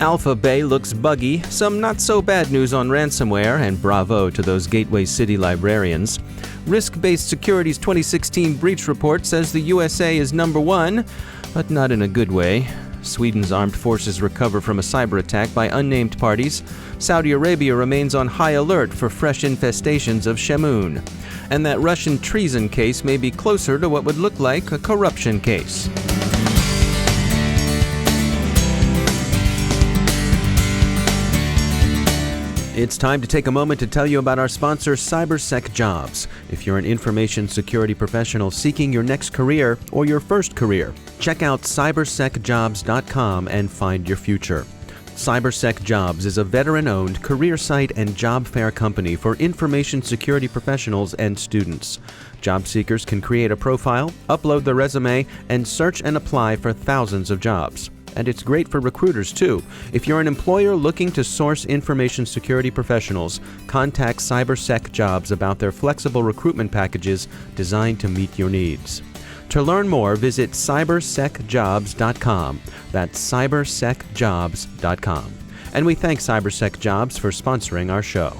AlphaBay looks buggy, some not-so-bad news on ransomware, and bravo to those Gateway City librarians. Risk-Based Security's 2016 breach report says the USA is number one, but not in a good way. Sweden's armed forces recover from a cyber attack by unnamed parties. Saudi Arabia remains on high alert for fresh infestations of Shamoon. And that Russian treason case may be closer to what would look like a corruption case. It's time to take a moment to tell you about our sponsor, CyberSec Jobs. If you're an information security professional seeking your next career or your first career, check out cybersecjobs.com and find your future. CyberSec Jobs is a veteran-owned career site and job fair company for information security professionals and students. Job seekers can create a profile, upload their resume, and search and apply for thousands of jobs. And it's great for recruiters, too. If you're an employer looking to source information security professionals, contact CyberSec Jobs about their flexible recruitment packages designed to meet your needs. To learn more, visit cybersecjobs.com. That's cybersecjobs.com. And we thank CyberSec Jobs for sponsoring our show.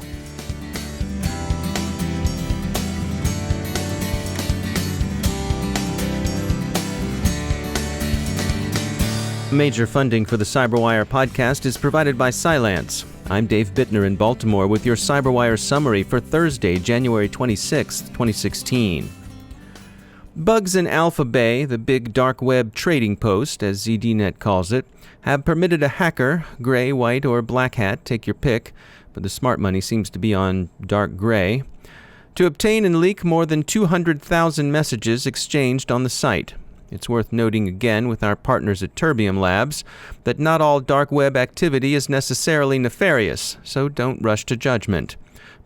Major funding for the CyberWire podcast is provided by Cylance. I'm Dave Bittner in Baltimore with your CyberWire summary for Thursday, January 26, 2016. Bugs in AlphaBay, the big dark web trading post, as ZDNet calls it, have permitted a hacker, gray, white, or black hat, take your pick, but the smart money seems to be on dark gray, to obtain and leak more than 200,000 messages exchanged on the site. It's worth noting again with our partners at Terbium Labs that not all dark web activity is necessarily nefarious, so don't rush to judgment.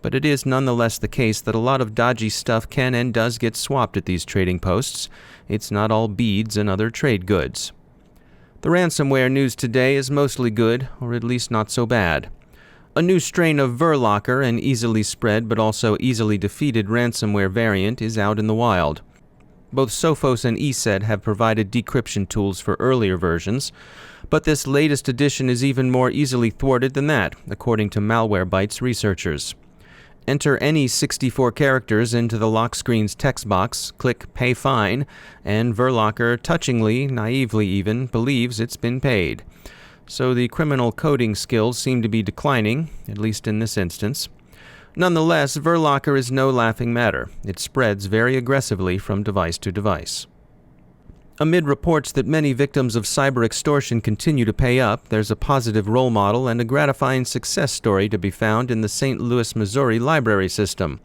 But it is nonetheless the case that a lot of dodgy stuff can and does get swapped at these trading posts. It's not all beads and other trade goods. The ransomware news today is mostly good, or at least not so bad. A new strain of Verlocker, an easily spread but also easily defeated ransomware variant, is out in the wild. Both Sophos and ESET have provided decryption tools for earlier versions, but this latest edition is even more easily thwarted than that, according to Malwarebytes researchers. Enter any 64 characters into the lock screen's text box, click Pay Fine, and Verlocker touchingly, naively even, believes it's been paid. So the criminal coding skills seem to be declining, at least in this instance. Nonetheless, Verlocker is no laughing matter. It spreads very aggressively from device to device. Amid reports that many victims of cyber extortion continue to pay up, there's a positive role model and a gratifying success story to be found in the St. Louis, Missouri library system.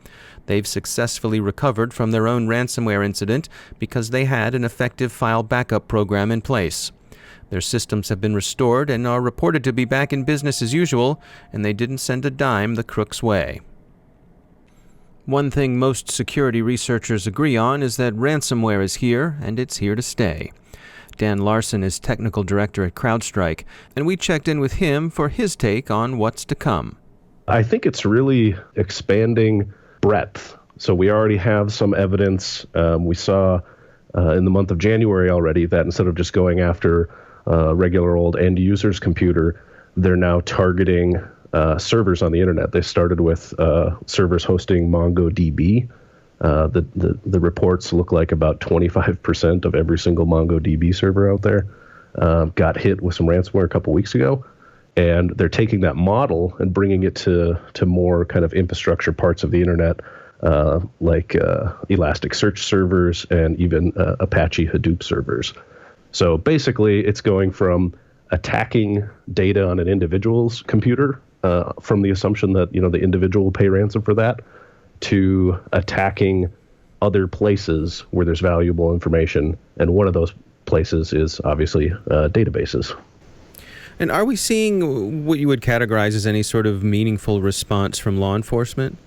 They've successfully recovered from their own ransomware incident because they had an effective file backup program in place. Their systems have been restored and are reported to be back in business as usual, and they didn't send a dime the crook's way. One thing most security researchers agree on is that ransomware is here, and it's here to stay. Dan Larson is technical director at CrowdStrike, and we checked in with him for his take on what's to come. I think it's really expanding breadth. So we already have some evidence. We saw in the month of January already that instead of just going after a regular old end user's computer, they're now targeting servers on the internet. They started with servers hosting MongoDB. The reports look like about 25% of every single MongoDB server out there got hit with some ransomware a couple weeks ago. And they're taking that model and bringing it to more kind of infrastructure parts of the internet, like Elasticsearch servers and even Apache Hadoop servers. So basically, it's going from attacking data on an individual's computer from the assumption that the individual will pay ransom for that, to attacking other places where there's valuable information, and one of those places is obviously databases. And are we seeing what you would categorize as any sort of meaningful response from law enforcement?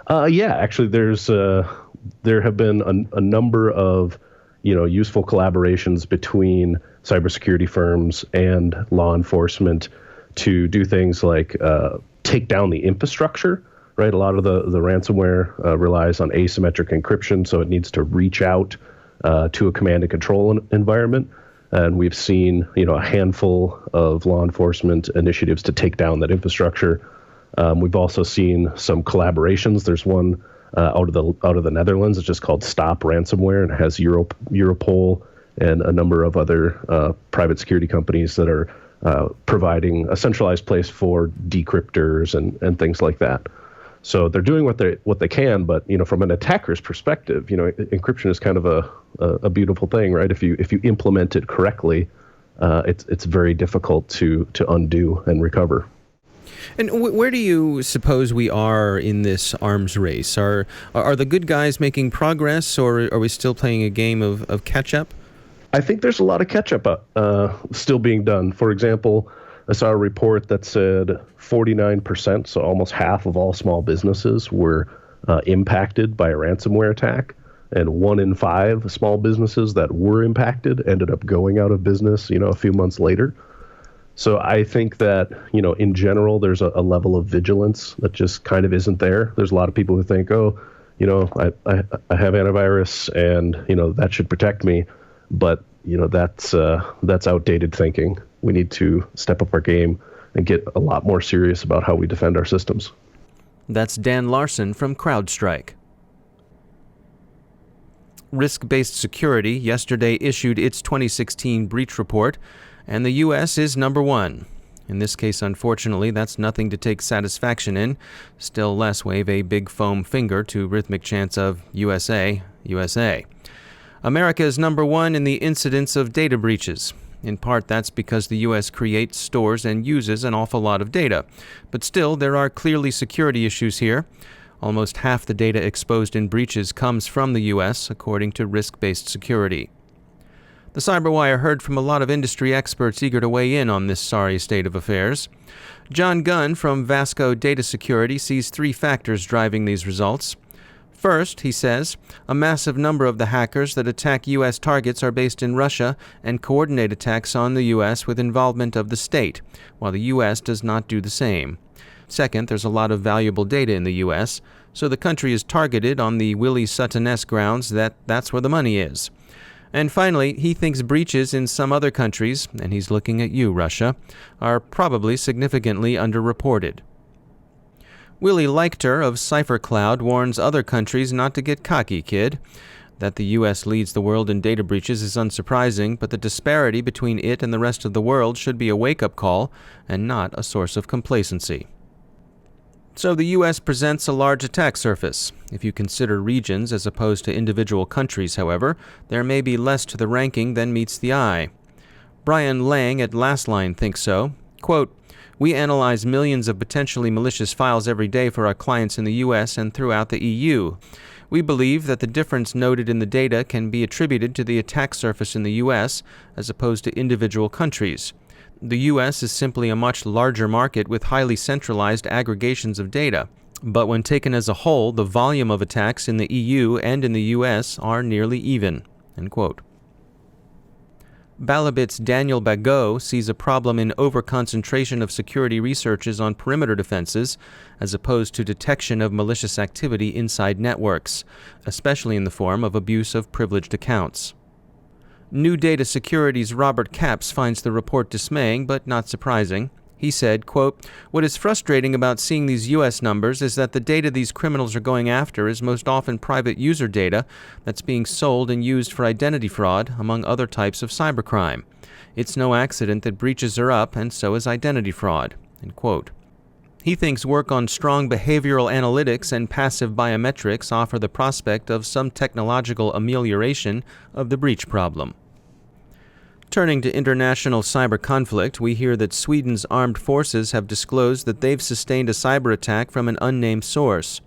Yeah, actually, there have been a number of useful collaborations between cybersecurity firms and law enforcement to do things like take down the infrastructure, right? A lot of the ransomware relies on asymmetric encryption, so it needs to reach out to a command and control environment. And we've seen, a handful of law enforcement initiatives to take down that infrastructure. We've also seen some collaborations. There's one out of the Netherlands. It's just called Stop Ransomware, and it has Europol and a number of other private security companies that are providing a centralized place for decryptors and things like that. So they're doing what they can, but from an attacker's perspective, encryption is kind of a beautiful thing, right? If you implement it correctly, it's very difficult to undo and recover. And where do you suppose we are in this arms race? Are the good guys making progress, or are we still playing a game of catch up? I think there's a lot of catch up still being done. For example, I saw a report that said 49%, so almost half of all small businesses were impacted by a ransomware attack, and 1 in 5 small businesses that were impacted ended up going out of business, a few months later. So I think that, in general, there's a level of vigilance that just kind of isn't there. There's a lot of people who think, I have antivirus and, that should protect me. But, that's outdated thinking. We need to step up our game and get a lot more serious about how we defend our systems. That's Dan Larson from CrowdStrike. Risk-Based Security yesterday issued its 2016 breach report, and the U.S. is number 1. In this case, unfortunately, that's nothing to take satisfaction in. Still less wave a big foam finger to rhythmic chants of USA, USA. America is number 1 in the incidence of data breaches. In part, that's because the U.S. creates, stores, and uses an awful lot of data. But still, there are clearly security issues here. Almost half the data exposed in breaches comes from the U.S., according to Risk-Based Security. The CyberWire heard from a lot of industry experts eager to weigh in on this sorry state of affairs. John Gunn from Vasco Data Security sees 3 factors driving these results. First, he says, a massive number of the hackers that attack U.S. targets are based in Russia and coordinate attacks on the U.S. with involvement of the state, while the U.S. does not do the same. Second, there's a lot of valuable data in the U.S., so the country is targeted on the Willie Sutton-esque grounds that that's where the money is. And finally, he thinks breaches in some other countries, and he's looking at you, Russia, are probably significantly underreported. Willie Leichter of CipherCloud warns other countries not to get cocky, kid. That the U.S. leads the world in data breaches is unsurprising, but the disparity between it and the rest of the world should be a wake-up call and not a source of complacency. So the U.S. presents a large attack surface. If you consider regions as opposed to individual countries, however, there may be less to the ranking than meets the eye. Brian Lang at Lastline thinks so. Quote, we analyze millions of potentially malicious files every day for our clients in the U.S. and throughout the EU. We believe that the difference noted in the data can be attributed to the attack surface in the U.S. as opposed to individual countries. The U.S. is simply a much larger market with highly centralized aggregations of data. But when taken as a whole, the volume of attacks in the EU and in the U.S. are nearly even. End quote. Balabit's Daniel Bagot sees a problem in overconcentration of security researches on perimeter defenses as opposed to detection of malicious activity inside networks, especially in the form of abuse of privileged accounts. New Data Security's Robert Capps finds the report dismaying but not surprising. He said, quote, what is frustrating about seeing these U.S. numbers is that the data these criminals are going after is most often private user data that's being sold and used for identity fraud, among other types of cybercrime. It's no accident that breaches are up, and so is identity fraud. End quote. He thinks work on strong behavioral analytics and passive biometrics offer the prospect of some technological amelioration of the breach problem. Turning to international cyber conflict, we hear that Sweden's armed forces have disclosed that they've sustained a cyber attack from an unnamed source.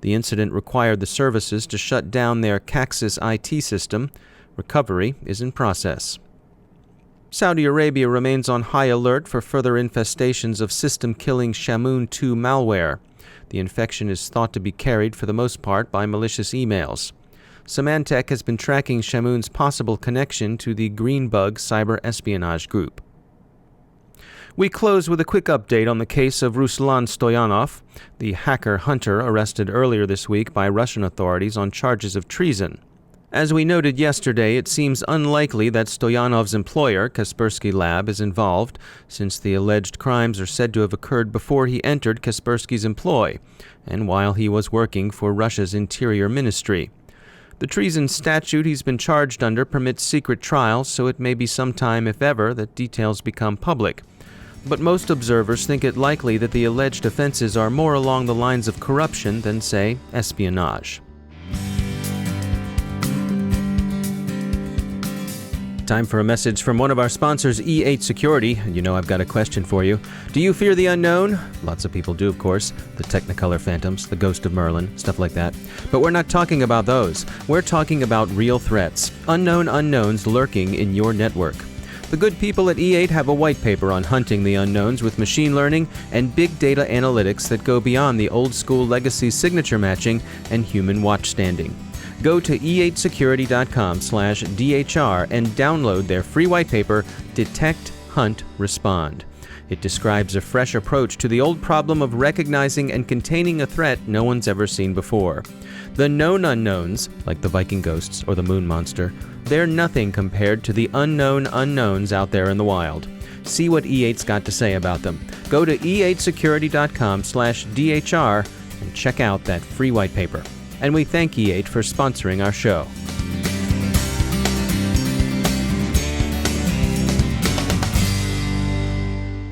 The incident required the services to shut down their Caxis IT system. Recovery is in process. Saudi Arabia remains on high alert for further infestations of system-killing Shamoon 2 malware. The infection is thought to be carried for the most part by malicious emails. Symantec has been tracking Shamoon's possible connection to the Greenbug cyber espionage group. We close with a quick update on the case of Ruslan Stoyanov, the hacker-hunter arrested earlier this week by Russian authorities on charges of treason. As we noted yesterday, it seems unlikely that Stoyanov's employer, Kaspersky Lab, is involved, since the alleged crimes are said to have occurred before he entered Kaspersky's employ, and while he was working for Russia's Interior Ministry. The treason statute he's been charged under permits secret trials, so it may be some time, if ever, that details become public. But most observers think it likely that the alleged offenses are more along the lines of corruption than, say, espionage. Time for a message from one of our sponsors, E8 Security. And you know I've got a question for you. Do you fear the unknown? Lots of people do, of course. The Technicolor Phantoms, the Ghost of Merlin, stuff like that. But we're not talking about those. We're talking about real threats, unknown unknowns lurking in your network. The good people at E8 have a white paper on hunting the unknowns with machine learning and big data analytics that go beyond the old-school legacy signature matching and human watchstanding. Go to e8security.com/DHR and download their free white paper, Detect, Hunt, Respond. It describes a fresh approach to the old problem of recognizing and containing a threat no one's ever seen before. The known unknowns, like the Viking ghosts or the moon monster, they're nothing compared to the unknown unknowns out there in the wild. See what E8's got to say about them. Go to e8security.com/DHR and check out that free white paper. And we thank E8 for sponsoring our show.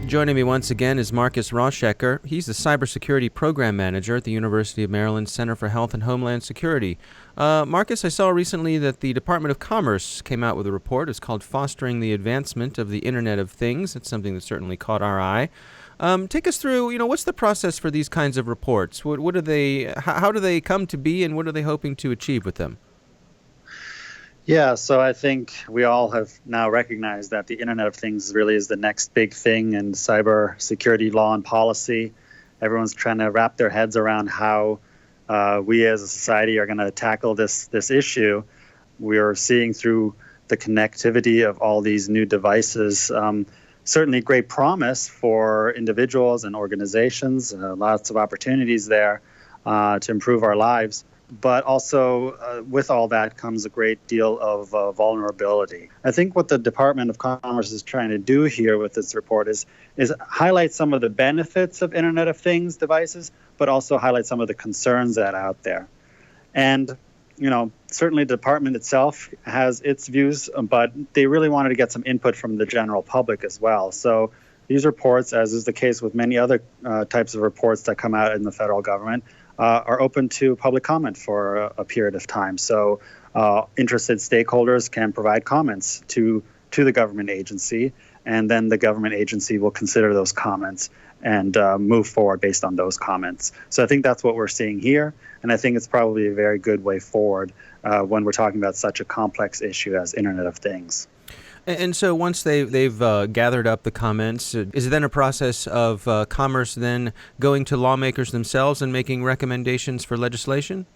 Joining me once again is Markus Rauschecker. He's the Cybersecurity Program Manager at the University of Maryland Center for Health and Homeland Security. Markus, I saw recently that the Department of Commerce came out with a report. It's called Fostering the Advancement of the Internet of Things. It's something that certainly caught our eye. Take us through, what's the process for these kinds of reports? What are they? How do they come to be, and what are they hoping to achieve with them? Yeah, so I think we all have now recognized that the Internet of Things really is the next big thing in cybersecurity law and policy. Everyone's trying to wrap their heads around how we as a society are going to tackle this issue. We are seeing through the connectivity of all these new devices certainly great promise for individuals and organizations, lots of opportunities there to improve our lives. But also with all that comes a great deal of vulnerability. I think what the Department of Commerce is trying to do here with this report is highlight some of the benefits of Internet of Things devices, but also highlight some of the concerns that are out there. And certainly the department itself has its views, but they really wanted to get some input from the general public as well. So these reports, as is the case with many other types of reports that come out in the federal government, are open to public comment for a period of time. So interested stakeholders can provide comments to the government agency, and then the government agency will consider those comments and move forward based on those comments. So I think that's what we're seeing here, and I think it's probably a very good way forward when we're talking about such a complex issue as Internet of Things. And so once they've gathered up the comments, is it then a process of Commerce then going to lawmakers themselves and making recommendations for legislation?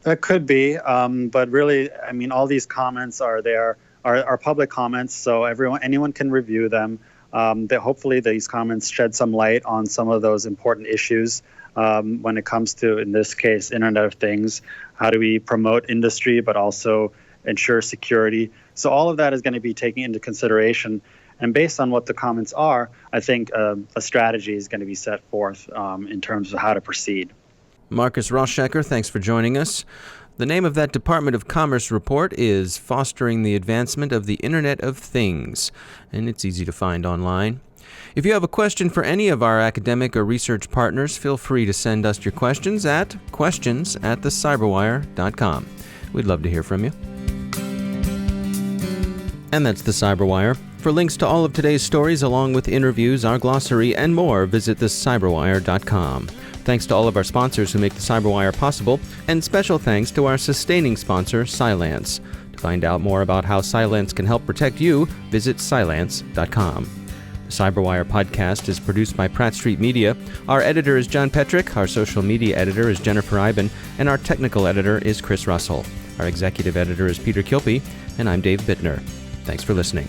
That could be, but really, all these comments are public comments, so anyone can review them. Hopefully these comments shed some light on some of those important issues when it comes to, in this case, Internet of Things. How do we promote industry, but also ensure security? So all of that is going to be taken into consideration. And based on what the comments are, I think a strategy is going to be set forth in terms of how to proceed. Markus Rauschecker, thanks for joining us. The name of that Department of Commerce report is Fostering the Advancement of the Internet of Things, and it's easy to find online. If you have a question for any of our academic or research partners, feel free to send us your questions at questions@thecyberwire.com. We'd love to hear from you. And that's the CyberWire. For links to all of today's stories, along with interviews, our glossary, and more, visit thecyberwire.com. Thanks to all of our sponsors who make the CyberWire possible, and special thanks to our sustaining sponsor, Cylance. To find out more about how Cylance can help protect you, visit cylance.com. The CyberWire podcast is produced by Pratt Street Media. Our editor is John Petrick, our social media editor is Jennifer Iben, and our technical editor is Chris Russell. Our executive editor is Peter Kilpie, and I'm Dave Bittner. Thanks for listening.